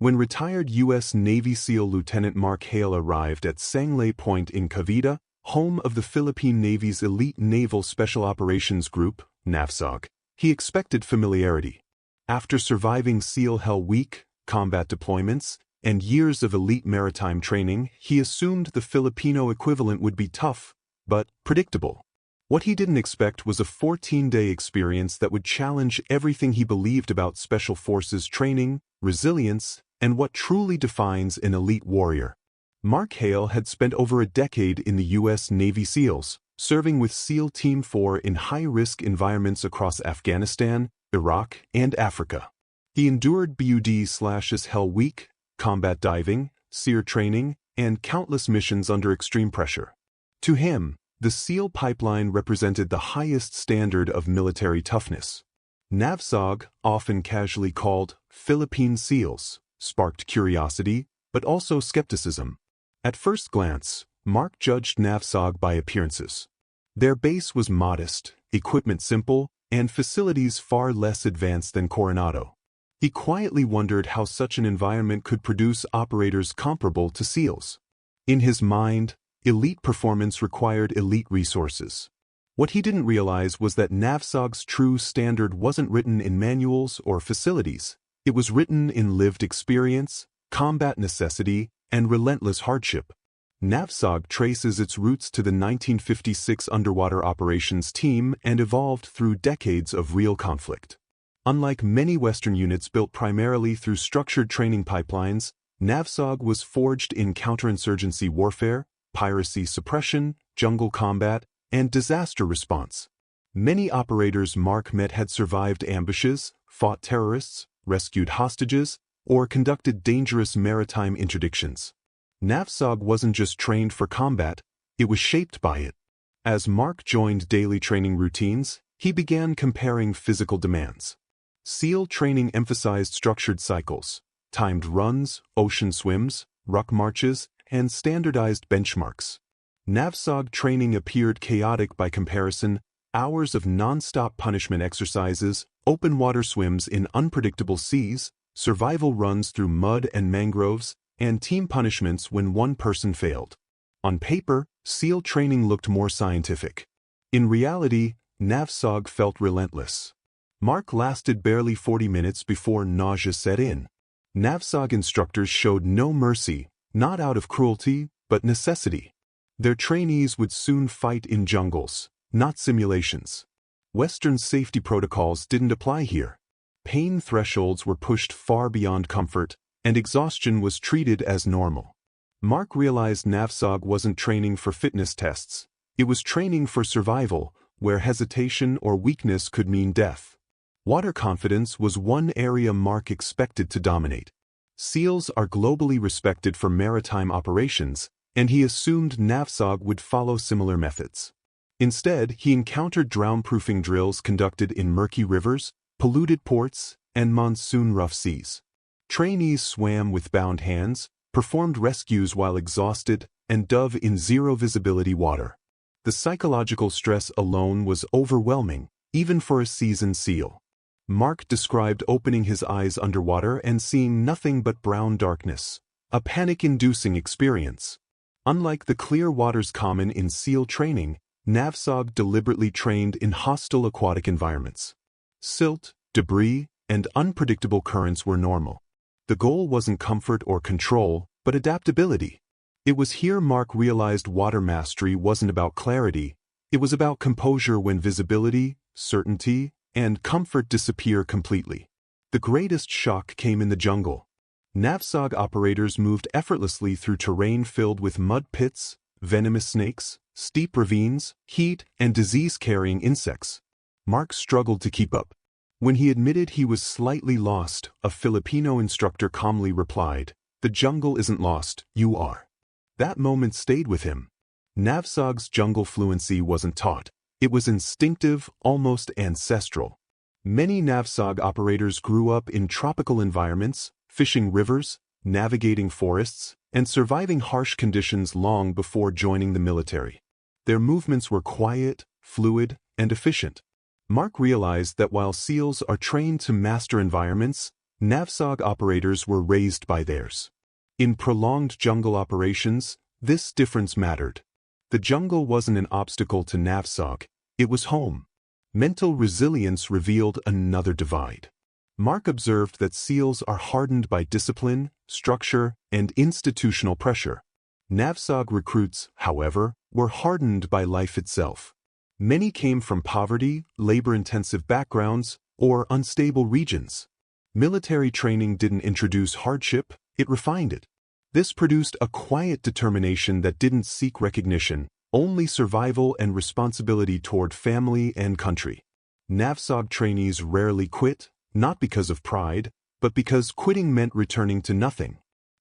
When retired U.S. Navy SEAL Lieutenant Mark Hale arrived at Sangley Point in Cavite, home of the Philippine Navy's elite Naval Special Operations Group, NAVSOG, he expected familiarity. After surviving SEAL Hell Week, combat deployments, and years of elite maritime training, he assumed the Filipino equivalent would be tough, but predictable. What he didn't expect was a 14-day experience that would challenge everything he believed about Special Forces training, resilience, and what truly defines an elite warrior. Mark Hale had spent over a decade in the U.S. Navy SEALs, serving with SEAL Team 4 in high-risk environments across Afghanistan, Iraq, and Africa. He endured BUD/as Hell Week, combat diving, SEER training, and countless missions under extreme pressure. To him, the SEAL pipeline represented the highest standard of military toughness. NAVSOG, often casually called Philippine SEALs, sparked curiosity, but also skepticism. At first glance, Mark judged NAVSOG by appearances. Their base was modest, equipment simple, and facilities far less advanced than Coronado. He quietly wondered how such an environment could produce operators comparable to SEALs. In his mind, elite performance required elite resources. What he didn't realize was that NAVSOG's true standard wasn't written in manuals or facilities. It was written in lived experience, combat necessity, and relentless hardship. NAVSOG traces its roots to the 1956 Underwater Operations Team and evolved through decades of real conflict. Unlike many Western units built primarily through structured training pipelines, NAVSOG was forged in counterinsurgency warfare, piracy suppression, jungle combat, and disaster response. Many operators Mark met had survived ambushes, fought terrorists, rescued hostages, or conducted dangerous maritime interdictions. NAVSOG wasn't just trained for combat, it was shaped by it. As Mark joined daily training routines, he began comparing physical demands. SEAL training emphasized structured cycles, timed runs, ocean swims, ruck marches, and standardized benchmarks. NAVSOG training appeared chaotic by comparison: hours of non-stop punishment exercises, open water swims in unpredictable seas, survival runs through mud and mangroves, and team punishments when one person failed. On paper, SEAL training looked more scientific. In reality, NAVSOG felt relentless. Mark lasted barely 40 minutes before nausea set in. NAVSOG instructors showed no mercy, not out of cruelty, but necessity. Their trainees would soon fight in jungles, not simulations. Western safety protocols didn't apply here. Pain thresholds were pushed far beyond comfort, and exhaustion was treated as normal. Mark realized NAVSOG wasn't training for fitness tests. It was training for survival, where hesitation or weakness could mean death. Water confidence was one area Mark expected to dominate. SEALs are globally respected for maritime operations, and he assumed NAVSOG would follow similar methods. Instead, he encountered drown-proofing drills conducted in murky rivers, polluted ports, and monsoon-rough seas. Trainees swam with bound hands, performed rescues while exhausted, and dove in zero-visibility water. The psychological stress alone was overwhelming, even for a seasoned SEAL. Mark described opening his eyes underwater and seeing nothing but brown darkness, a panic-inducing experience. Unlike the clear waters common in SEAL training, NAVSOG deliberately trained in hostile aquatic environments. Silt, debris, and unpredictable currents were normal. The goal wasn't comfort or control, but adaptability. It was here Mark realized water mastery wasn't about clarity, it was about composure when visibility, certainty, and comfort disappear completely. The greatest shock came in the jungle. NAVSOG operators moved effortlessly through terrain filled with mud pits, venomous snakes, steep ravines, heat, and disease-carrying insects. Mark struggled to keep up. When he admitted he was slightly lost, a Filipino instructor calmly replied, "The jungle isn't lost, you are." That moment stayed with him. NAVSOG's jungle fluency wasn't taught. It was instinctive, almost ancestral. Many NAVSOG operators grew up in tropical environments, fishing rivers, navigating forests, and surviving harsh conditions long before joining the military. Their movements were quiet, fluid, and efficient. Mark realized that while SEALs are trained to master environments, NAVSOG operators were raised by theirs. In prolonged jungle operations, this difference mattered. The jungle wasn't an obstacle to NAVSOG, it was home. Mental resilience revealed another divide. Mark observed that SEALs are hardened by discipline, structure, and institutional pressure. NAVSOG recruits, however, were hardened by life itself. Many came from poverty, labor-intensive backgrounds, or unstable regions. Military training didn't introduce hardship, it refined it. This produced a quiet determination that didn't seek recognition, only survival and responsibility toward family and country. NAVSOG trainees rarely quit, not because of pride, but because quitting meant returning to nothing.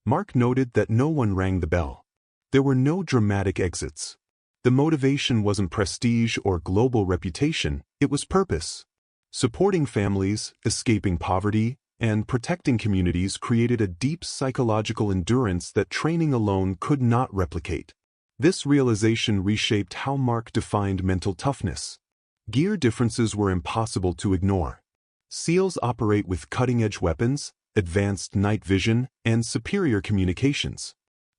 Mark noted that no one rang the bell. There were no dramatic exits. The motivation wasn't prestige or global reputation, it was purpose. Supporting families, escaping poverty, and protecting communities created a deep psychological endurance that training alone could not replicate. This realization reshaped how Mark defined mental toughness. Gear differences were impossible to ignore. SEALs operate with cutting-edge weapons, advanced night vision, and superior communications.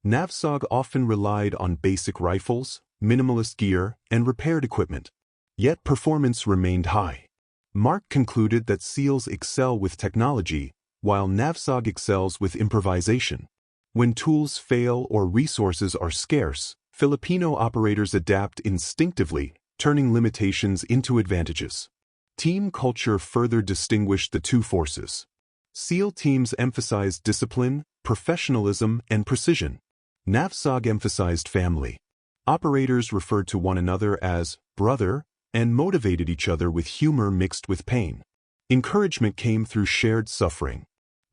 NAVSOG often relied on basic rifles, minimalist gear, and repaired equipment. Yet performance remained high. Mark concluded that SEALs excel with technology, while NAVSOG excels with improvisation. When tools fail or resources are scarce, Filipino operators adapt instinctively, turning limitations into advantages. Team culture further distinguished the two forces. SEAL teams emphasized discipline, professionalism, and precision. NAVSOG emphasized family. Operators referred to one another as brother and motivated each other with humor mixed with pain. Encouragement came through shared suffering.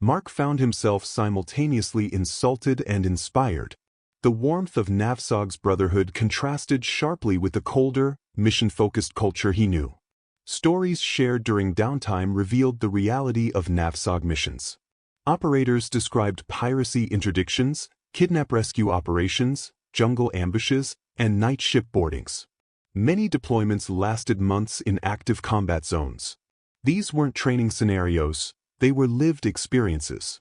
Mark found himself simultaneously insulted and inspired. The warmth of NAVSOG's brotherhood contrasted sharply with the colder, mission-focused culture he knew. Stories shared during downtime revealed the reality of NAVSOG missions. Operators described piracy interdictions, kidnap rescue operations, jungle ambushes, and night ship boardings. Many deployments lasted months in active combat zones. These weren't training scenarios, they were lived experiences.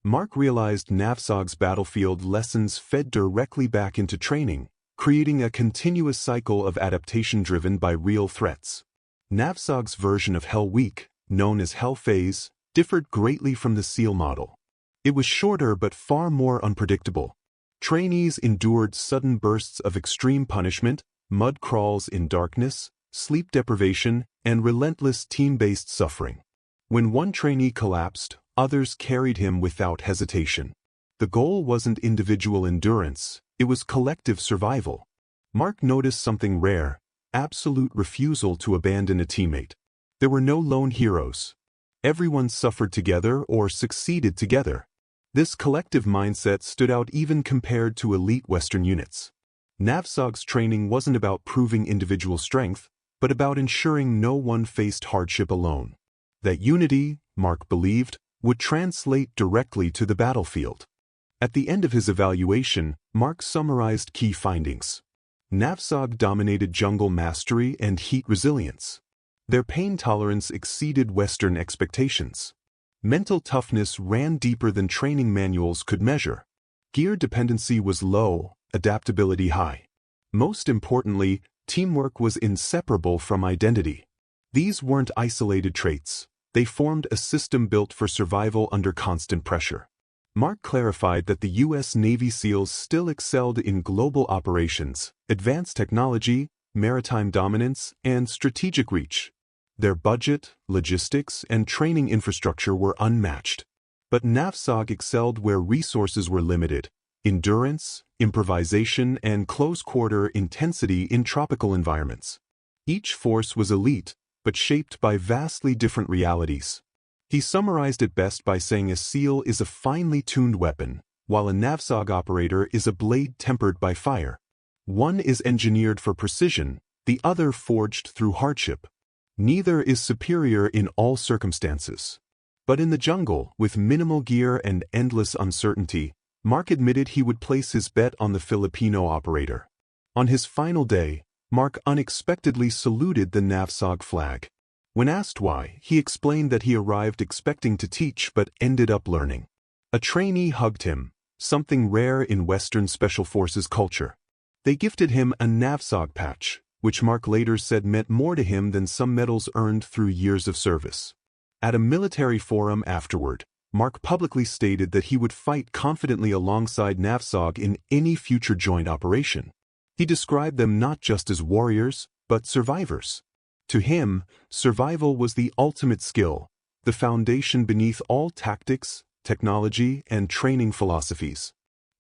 Mark realized NAVSOG's battlefield lessons fed directly back into training, creating a continuous cycle of adaptation driven by real threats. NAVSOG's version of Hell Week, known as Hell Phase, differed greatly from the SEAL model. It was shorter but far more unpredictable. Trainees endured sudden bursts of extreme punishment, mud crawls in darkness, sleep deprivation, and relentless team-based suffering. When one trainee collapsed, others carried him without hesitation. The goal wasn't individual endurance, it was collective survival. Mark noticed something rare: absolute refusal to abandon a teammate. There were no lone heroes. Everyone suffered together or succeeded together. This collective mindset stood out even compared to elite Western units. NAVSOG's training wasn't about proving individual strength, but about ensuring no one faced hardship alone. That unity, Mark believed, would translate directly to the battlefield. At the end of his evaluation, Mark summarized key findings. NAVSOG dominated jungle mastery and heat resilience. Their pain tolerance exceeded Western expectations. Mental toughness ran deeper than training manuals could measure. Gear dependency was low, adaptability high. Most importantly, teamwork was inseparable from identity. These weren't isolated traits. They formed a system built for survival under constant pressure. Mark clarified that the U.S. Navy SEALs still excelled in global operations, advanced technology, maritime dominance, and strategic reach. Their budget, logistics, and training infrastructure were unmatched. But NAVSOG excelled where resources were limited: endurance, improvisation, and close-quarter intensity in tropical environments. Each force was elite, but shaped by vastly different realities. He summarized it best by saying a SEAL is a finely tuned weapon, while a NAVSOG operator is a blade tempered by fire. One is engineered for precision, the other forged through hardship. Neither is superior in all circumstances. But in the jungle, with minimal gear and endless uncertainty, Mark admitted he would place his bet on the Filipino operator. On his final day, Mark unexpectedly saluted the NAVSOG flag. When asked why, he explained that he arrived expecting to teach but ended up learning. A trainee hugged him, something rare in Western Special Forces culture. They gifted him a NAVSOG patch, which Mark later said meant more to him than some medals earned through years of service. At a military forum afterward, Mark publicly stated that he would fight confidently alongside NAVSOG in any future joint operation. He described them not just as warriors, but survivors. To him, survival was the ultimate skill, the foundation beneath all tactics, technology, and training philosophies.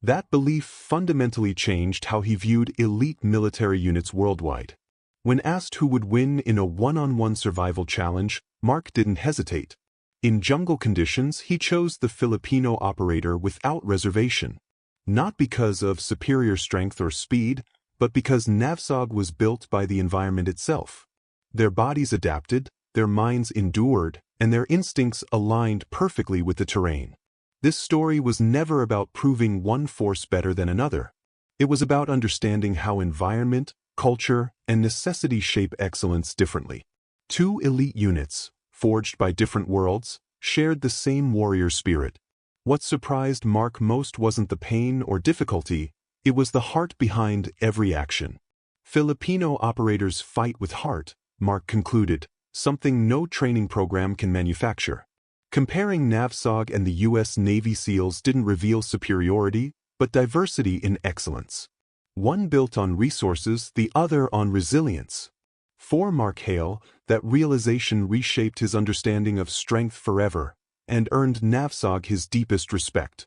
That belief fundamentally changed how he viewed elite military units worldwide. When asked who would win in a one-on-one survival challenge, Mark didn't hesitate. In jungle conditions, he chose the Filipino operator without reservation. Not because of superior strength or speed, but because NAVSOG was built by the environment itself. Their bodies adapted, their minds endured, and their instincts aligned perfectly with the terrain. This story was never about proving one force better than another. It was about understanding how environment, culture, and necessity shape excellence differently. Two elite units, forged by different worlds, shared the same warrior spirit. What surprised Mark most wasn't the pain or difficulty, it was the heart behind every action. Filipino operators fight with heart, Mark concluded, something no training program can manufacture. Comparing NAVSOG and the U.S. Navy SEALs didn't reveal superiority, but diversity in excellence. One built on resources, the other on resilience. For Mark Hale, that realization reshaped his understanding of strength forever and earned NAVSOG his deepest respect.